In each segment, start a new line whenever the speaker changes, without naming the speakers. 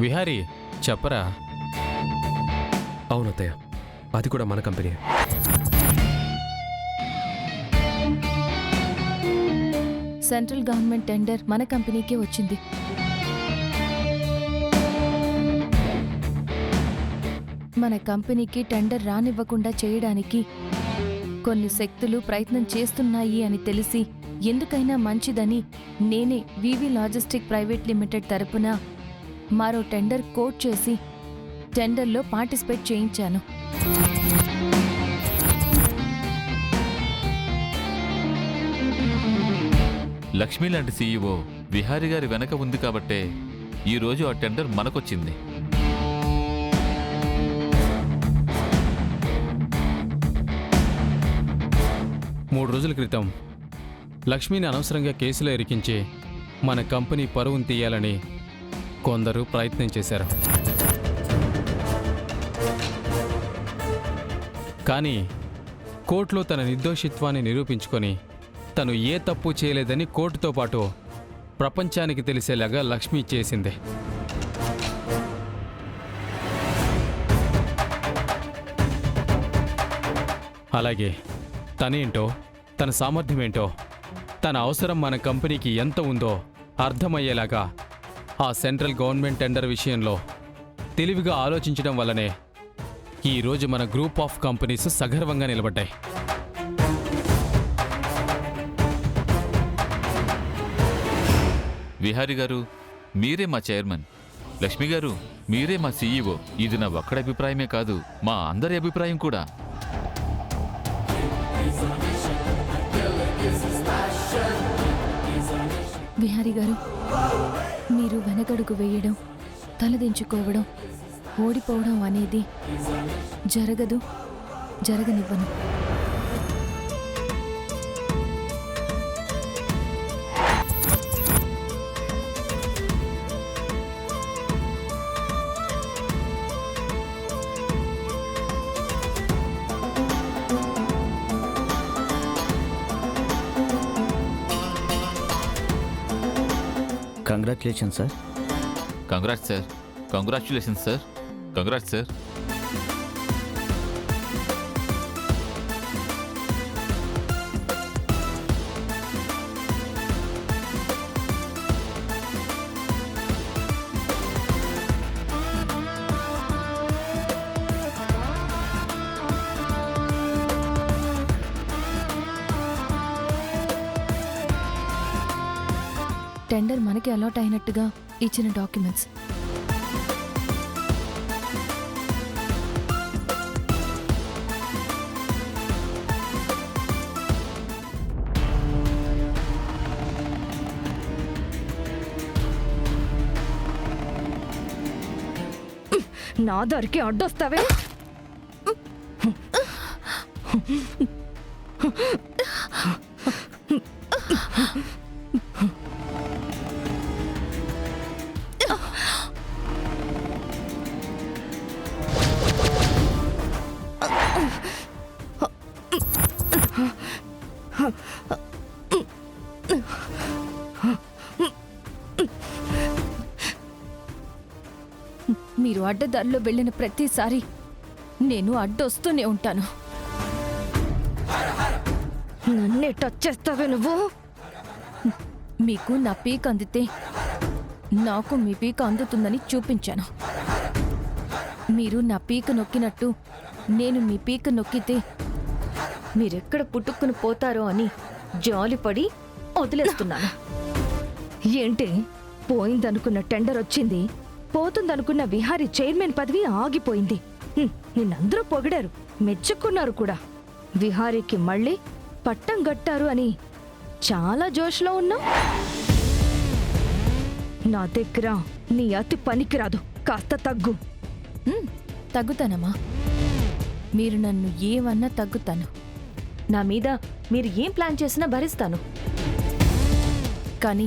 విహారీ చెప్పరా.
అవునత్తయ్య, అది కూడా మన కంపెనీ.
సెంట్రల్ గవర్నమెంట్ టెండర్ మన కంపెనీకే వచ్చింది. మన కంపెనీకి టెండర్ రానివ్వకుండా చేయడానికి కొన్ని శక్తులు ప్రయత్నం చేస్తున్నాయి అని తెలిసి ఎందుకైనా మంచిదని నేనే వివి లాజిస్టిక్ ప్రైవేట్ లిమిటెడ్ తరపున మరో టెండర్ కోట్ చేసి టెండర్లో పార్టిసిపేట్ చేయించాను.
లక్ష్మి లాంటి సీఈఓ విహారీ గారి వెనక ఉంది కాబట్టే ఈరోజు ఆ టెండర్ మనకొచ్చింది.
మూడు రోజుల క్రితం లక్ష్మిని అనవసరంగా కేసులో ఇరికించి మన కంపెనీ పరువును తీయాలని కొందరు ప్రయత్నం చేశారు. కానీ కోర్టులో తన నిర్దోషిత్వాన్ని నిరూపించుకొని తను ఏ తప్పు చేయలేదని కోర్టుతో పాటు ప్రపంచానికి తెలిసేలాగా లక్ష్మి చేసింది. అలాగే తనేంటో, తన సామర్థ్యమేంటో, తన అవసరం మన కంపెనీకి ఎంత ఉందో అర్థమయ్యేలాగా ఆ సెంట్రల్ గవర్నమెంట్ టెండర్ విషయంలో తెలివిగా ఆలోచించడం వల్లనే ఈరోజు మన గ్రూప్ ఆఫ్ కంపెనీస్ సగర్వంగా నిలబడ్డాయి.
విహారీ గారు, మీరే మా చైర్మన్. లక్ష్మి గారు, మీరే మా సీఈఓ. ఇది నా ఒక్కడి అభిప్రాయమే కాదు, మా అందరి అభిప్రాయం కూడా.
విహారీ గారు, మీరు వెనకడుగు వేయడం, తలదించుకోవడం, ఓడిపోవడం అనేది జరగదు, జరగనివ్వను.
Congratulation sir.
Congrats sir. Congratulations sir. Congrats sir.
Tender మనకి అలాట్ అయినట్టుగా ఇచ్చిన డాక్యుమెంట్స్.
నా దారికి అడ్డొస్తావే.
మీరు అడ్డదారిలో వెళ్ళిన ప్రతిసారి నేను అడ్డొస్తూనే ఉంటాను.
నన్నే టచ్ చేస్తావే నువ్వు.
మీకు నా పీక్ అందితే నాకు మీ పీక అందుతుందని చూపించాను. మీరు నా పీక నొక్కినట్టు నేను మీ పీక నొక్కితే
మీరెక్కడ పుట్టుక్కుని పోతారో అని జాలిపడి వదిలేస్తున్నాను. ఏంటి, పోయిందనుకున్న టెండర్ వచ్చింది, పోతుందనుకున్న విహారీ చైర్మన్ పదవి ఆగిపోయింది. నిన్నందరూ పొగిడారు, మెచ్చుకున్నారు కూడా. విహారీకి మళ్ళీ పట్టం గట్టారు అని చాలా జోష్లో ఉన్నావు. నా దగ్గర నీ అతి పనికిరాదు, కాస్త తగ్గు.
తగ్గుతానమ్మా, మీరు నన్ను ఏమన్నా తగ్గుతాను.
నా మీద మీరు ఏం ప్లాన్ చేసినా భరిస్తాను.
కానీ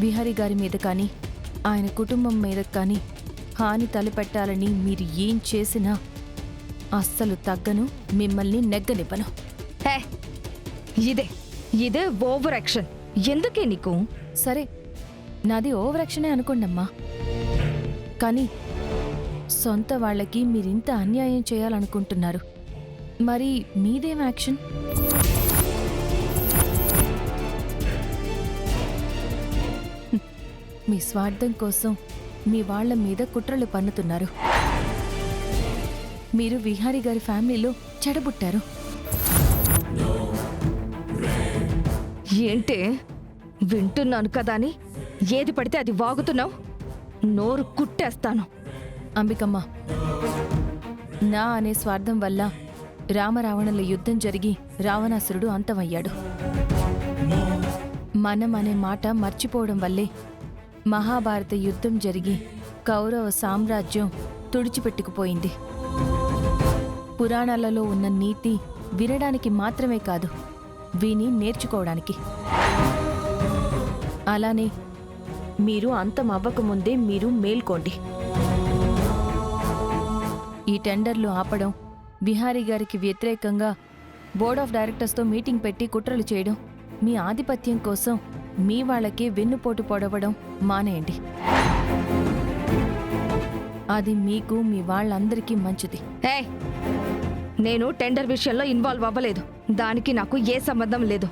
విహారీ గారి మీద కానీ ఆయన కుటుంబం మీద కానీ హాని తలపెట్టాలని మీరు ఏం చేసినా అస్సలు తగ్గను, మిమ్మల్ని నెగ్గనివ్వను.
ఇదే ఓవర్ యాక్షన్. ఎందుకే నీకు?
సరే, నాది ఓవర్ యాక్షనే అనుకోండమ్మా. కానీ సొంత వాళ్ళకి మీరింత అన్యాయం చేయాలనుకుంటున్నారు. మరి మీదేం యాక్షన్? మీ స్వార్థం కోసం మీ వాళ్ళ మీద కుట్రలు పన్నుతున్నారు. మీరు విహారీ గారి ఫ్యామిలీలో చెడబుట్టారు.
ఏంటే వింటున్నాను కదా అని ఏది పడితే అది వాగుతున్నావు? నోరు కుట్టేస్తాను.
అంబికమ్మ, నా అనే స్వార్థం వల్ల రామరావణుల యుద్ధం జరిగి రావణాసురుడు అంతమయ్యాడు. మనం అనే మాట మర్చిపోవడం వల్లే మహాభారత యుద్ధం జరిగి కౌరవ సామ్రాజ్యం తుడిచిపెట్టుకుపోయింది. పురాణాలలో ఉన్న నీతి వినడానికి మాత్రమే కాదు, విని నేర్చుకోవడానికి. అలానే మీరు అంతం అవ్వకముందే మీరు మేల్కోండి. ఈ టెండర్లు ఆపడం, బిహారీ గారికి వ్యతిరేకంగా బోర్డ్ ఆఫ్ డైరెక్టర్స్తో మీటింగ్ పెట్టి కుట్రలు చేయడం, మీ ఆధిపత్యం కోసం మీ వాళ్ళకే వెన్నుపోటు పొడవడం మానేయండి. అది మీకు మీ వాళ్ళందరికీ మంచిది.
ఏయ్, నేను టెండర్ విషయంలో ఇన్వాల్వ్ అవ్వలేదు. దానికి నాకు ఏ సంబంధం లేదు.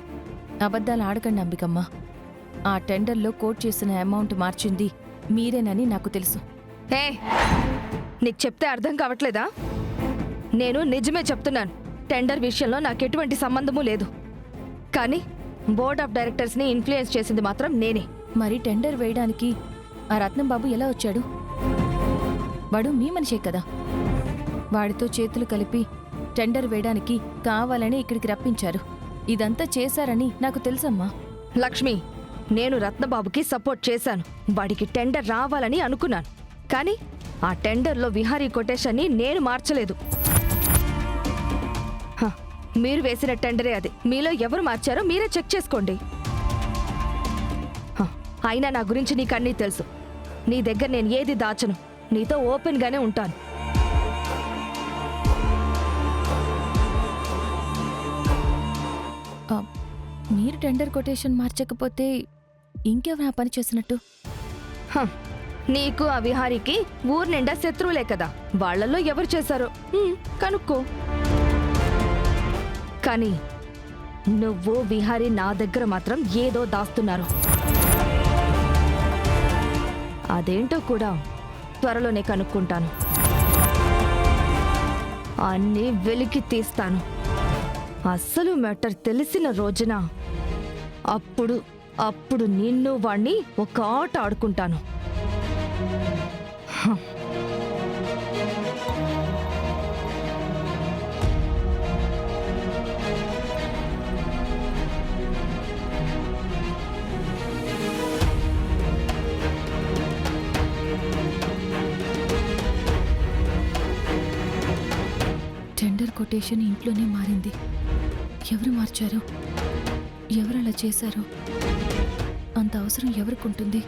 అబద్ధాలు ఆడకండి అంబికమ్మ. ఆ టెండర్లో కోట్ చేసిన అమౌంట్ మార్చింది మీరేనని నాకు తెలుసు.
ఏ, నీకు చెప్తే అర్థం కావట్లేదా? నేను నిజమే చెప్తున్నాను. టెండర్ విషయంలో నాకు ఎటువంటి సంబంధము లేదు. కానీ బోర్డ్ ఆఫ్ డైరెక్టర్స్ని ఇన్ఫ్లుయెన్స్ చేసింది మాత్రం నేనే.
మరి టెండర్ వేయడానికి ఆ రత్నం బాబు ఎలా వచ్చాడు? వాడు మీ మనిషే కదా. వాడితో చేతులు కలిపి టెండర్ వేయడానికి కావాలని ఇక్కడికి రప్పించారు. ఇదంతా చేశారని నాకు తెలుసమ్మా.
లక్ష్మి, నేను రత్నబాబుకి సపోర్ట్ చేశాను. వాడికి టెండర్ రావాలని అనుకున్నాను. కానీ ఆ టెండర్లో విహారీ కొటేషన్ని నేను మార్చలేదు. హ, మీరు వేసిన టెండరే అది. మీలో ఎవరు మార్చారో మీరే చెక్ చేసుకోండి. హ, అయినా నా గురించి నీకు అన్నీ తెలుసు. నీ దగ్గర నేను ఏది దాచను. నీతో ఓపెన్గానే ఉంటాను.
మీరు టెండర్ కొటేషన్ మార్చకపోతే ఇంకెవరు ఆ పని చేసినట్టు?
హ, నీకు ఆ విహారీకి ఊరు నిండా శత్రువులే కదా. వాళ్లలో ఎవరు చేశారో కనుక్కో. కానీ నువ్వు విహారీ నా దగ్గర మాత్రం ఏదో దాస్తున్నారు. అదేంటో కూడా త్వరలోనే కనుక్కుంటాను. అన్నీ వెలికి తీస్తాను. అస్సలు మ్యాటర్ తెలిసిన రోజున అప్పుడు నిన్ను వాణ్ణి ఒక ఆట ఆడుకుంటాను. హ.
టెండర్ కొటేషన్ ఇంట్లోనే మారింది. ఎవరు మార్చారు? ఎవరు అలా చేశారు? అంత అవసరం ఎవరికి ఉంటుంది?